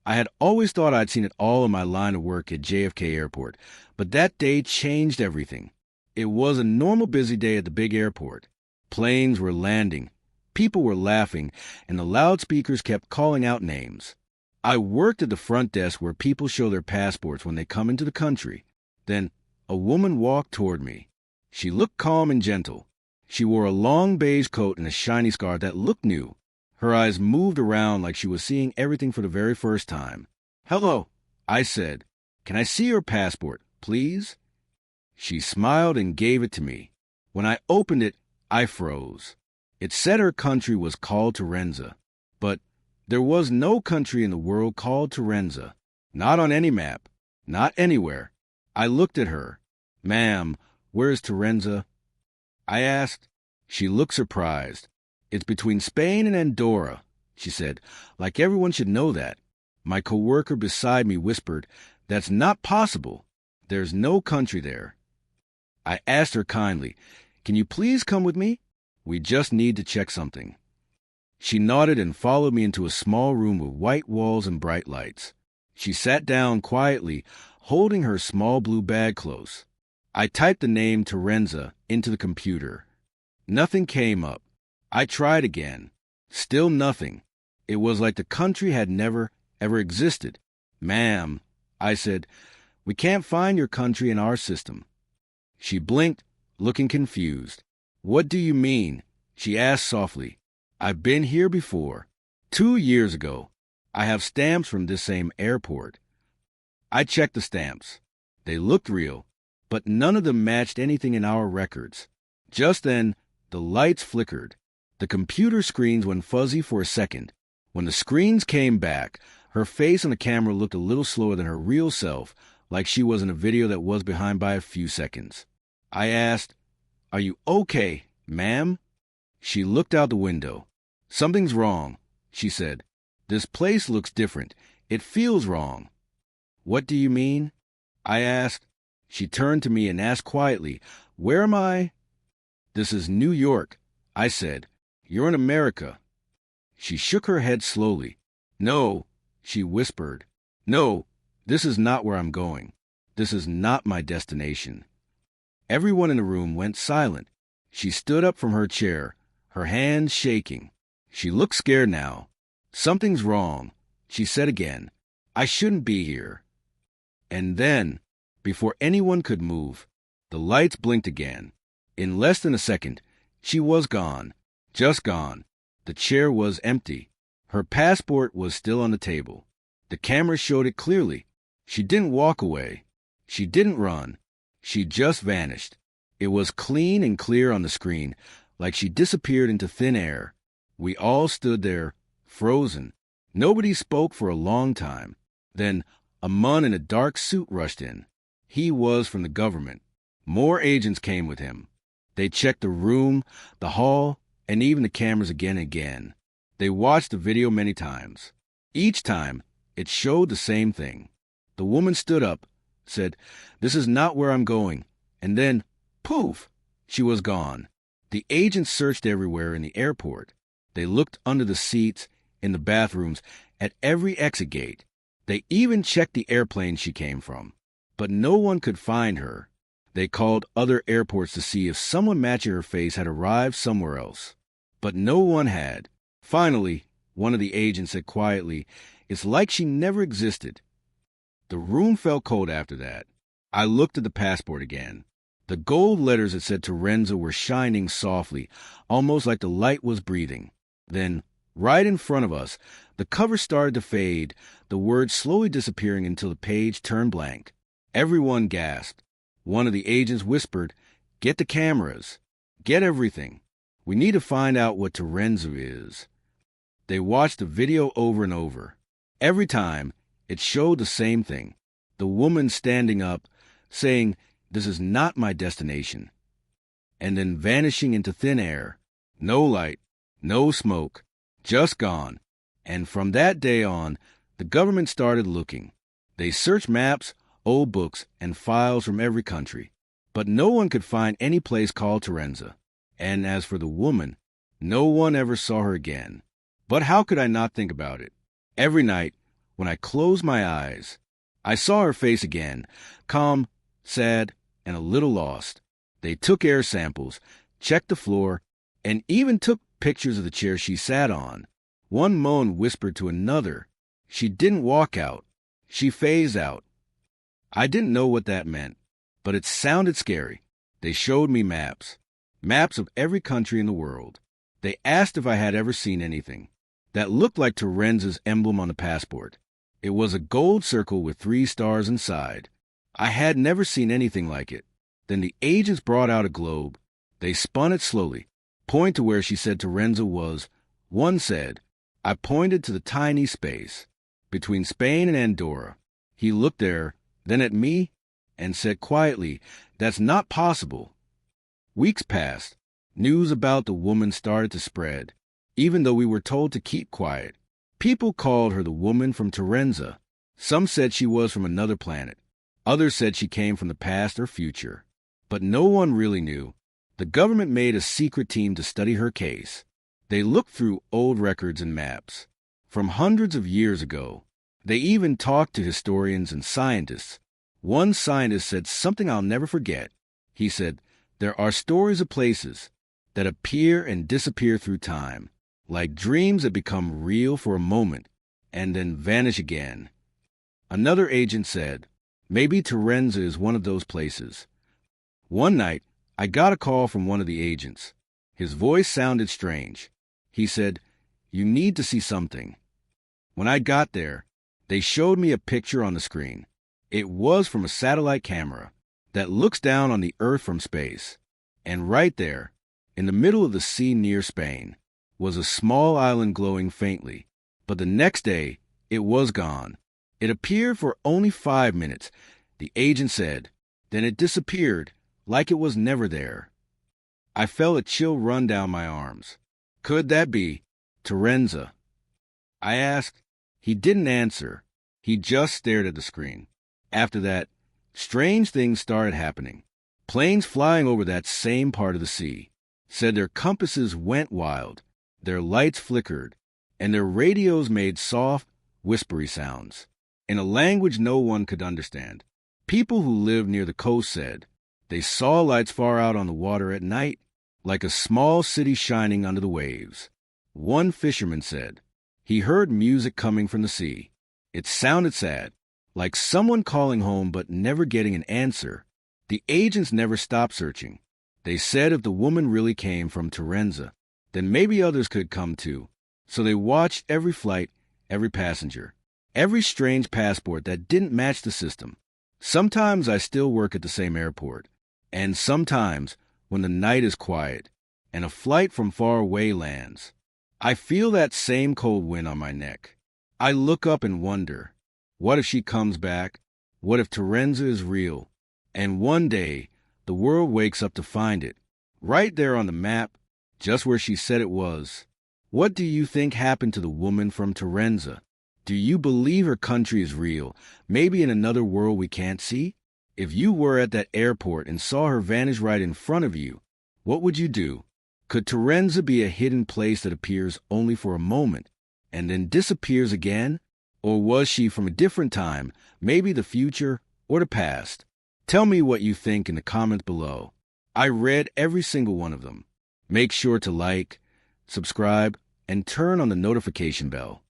I had always thought I'd seen it all in my line of work at JFK Airport, but that day changed everything. It was a normal busy day at the big airport. Planes were landing, people were laughing, and the loudspeakers kept calling out names. I worked at the front desk where people show their passports when they come into the country. Then a woman walked toward me. She looked calm and gentle. She wore a long beige coat and a shiny scarf that looked new. Her eyes moved around like she was seeing everything for the very first time. "Hello," I said. "Can I see your passport, please?" She smiled and gave it to me. When I opened it, I froze. It said her country was called Torenzá, but there was no country in the world called Torenzá. Not on any map. Not anywhere. I looked at her. "Ma'am, where's Torenzá?" I asked. She looked surprised. "It's between Spain and Andorra," she said, like everyone should know that. My coworker beside me whispered, "That's not possible. There's no country there." I asked her kindly, "Can you please come with me? We just need to check something." She nodded and followed me into a small room with white walls and bright lights. She sat down quietly, holding her small blue bag close. I typed the name Torenzá into the computer. Nothing came up. I tried again. Still nothing. It was like the country had never, ever existed. "Ma'am," I said, "we can't find your country in our system." She blinked, looking confused. "What do you mean?" she asked softly. "I've been here before. 2 years ago. I have stamps from this same airport." I checked the stamps. They looked real, but none of them matched anything in our records. Just then, the lights flickered. The computer screens went fuzzy for a second. When the screens came back, her face on the camera looked a little slower than her real self, like she was in a video that was behind by a few seconds. I asked, "Are you okay, ma'am?" She looked out the window. "Something's wrong," she said. "This place looks different. It feels wrong." "What do you mean?" I asked. She turned to me and asked quietly, "Where am I?" "This is New York," I said. "You're in America." She shook her head slowly. "No," she whispered. "No, this is not where I'm going. This is not my destination." Everyone in the room went silent. She stood up from her chair, her hands shaking. She looked scared now. "Something's wrong," she said again. "I shouldn't be here." And then, before anyone could move, the lights blinked again. In less than a second, she was gone. Just gone. The chair was empty. Her passport was still on the table. The camera showed it clearly. She didn't walk away. She didn't run. She just vanished. It was clean and clear on the screen, like she disappeared into thin air. We all stood there, frozen. Nobody spoke for a long time. Then a man in a dark suit rushed in. He was from the government. More agents came with him. They checked the room, the hall, and even the cameras again and again. They watched the video many times. Each time, it showed the same thing. The woman stood up, said, "This is not where I'm going," and then, poof, she was gone. The agents searched everywhere in the airport. They looked under the seats, in the bathrooms, at every exit gate. They even checked the airplane she came from. But no one could find her. They called other airports to see if someone matching her face had arrived somewhere else. But no one had. Finally, one of the agents said quietly, "It's like she never existed." The room felt cold after that. I looked at the passport again. The gold letters that said Torenzá were shining softly, almost like the light was breathing. Then, right in front of us, the cover started to fade, the words slowly disappearing until the page turned blank. Everyone gasped. One of the agents whispered, "Get the cameras. Get everything. We need to find out what Torenzá is." They watched the video over and over. Every time, it showed the same thing. The woman standing up, saying, "This is not my destination," and then vanishing into thin air. No light, no smoke, just gone. And from that day on, the government started looking. They searched maps, old books, and files from every country. But no one could find any place called Torenzá. And as for the woman, no one ever saw her again. But how could I not think about it? Every night, When I closed my eyes, I saw her face again, calm, sad, and a little lost. They took air samples, checked the floor, and even took pictures of the chair she sat on. One moan whispered to another. She didn't walk out. She phased out. I didn't know what that meant, but it sounded scary. They showed me maps of every country in the world. They asked if I had ever seen anything that looked like Torenz's emblem on the passport. It was a gold circle with 3 stars inside. I had never seen anything like it. Then the agents brought out a globe. They spun it slowly, pointed to where she said Torenzá was. One said, I pointed to the tiny space between Spain and Andorra. He looked there, then at me, and said quietly, That's not possible. Weeks passed. News about the woman started to spread, even though we were told to keep quiet. People called her the Woman from Torenza. Some said she was from another planet. Others said she came from the past or future. But no one really knew. The government made a secret team to study her case. They looked through old records and maps from hundreds of years ago. They even talked to historians and scientists. One scientist said something I'll never forget. He said, There are stories of places that appear and disappear through time, like dreams that become real for a moment and then vanish again. Another agent said, Maybe Torenzá is one of those places. One night, I got a call from one of the agents. His voice sounded strange. He said, You need to see something. When I got there, they showed me a picture on the screen. It was from a satellite camera that looks down on the Earth from space. And right there, in the middle of the sea near Spain, was a small island glowing faintly. But the next day, it was gone. It appeared for only 5 minutes, the agent said. Then it disappeared, like it was never there. I felt a chill run down my arms. Could that be Torenzá? I asked. He didn't answer. He just stared at the screen. After that, strange things started happening. Planes flying over that same part of the sea said their compasses went wild, their lights flickered, and their radios made soft, whispery sounds in a language no one could understand. People who lived near the coast said they saw lights far out on the water at night, like a small city shining under the waves. One fisherman said he heard music coming from the sea. It sounded sad, like someone calling home but never getting an answer. The agents never stopped searching. They said if the woman really came from Torenzá, then maybe others could come too. So they watched every flight, every passenger, every strange passport that didn't match the system. Sometimes I still work at the same airport, and sometimes when the night is quiet and a flight from far away lands, I feel that same cold wind on my neck. I look up and wonder, what if she comes back? What if Torenzá is real? And one day, the world wakes up to find it, right there on the map, just where she said it was. What do you think happened to the woman from Torenzá? Do you believe her country is real, maybe in another world we can't see? If you were at that airport and saw her vanish right in front of you, what would you do? Could Torenzá be a hidden place that appears only for a moment and then disappears again? Or was she from a different time, maybe the future or the past? Tell me what you think in the comments below. I read every single one of them. Make sure to like, subscribe, and turn on the notification bell.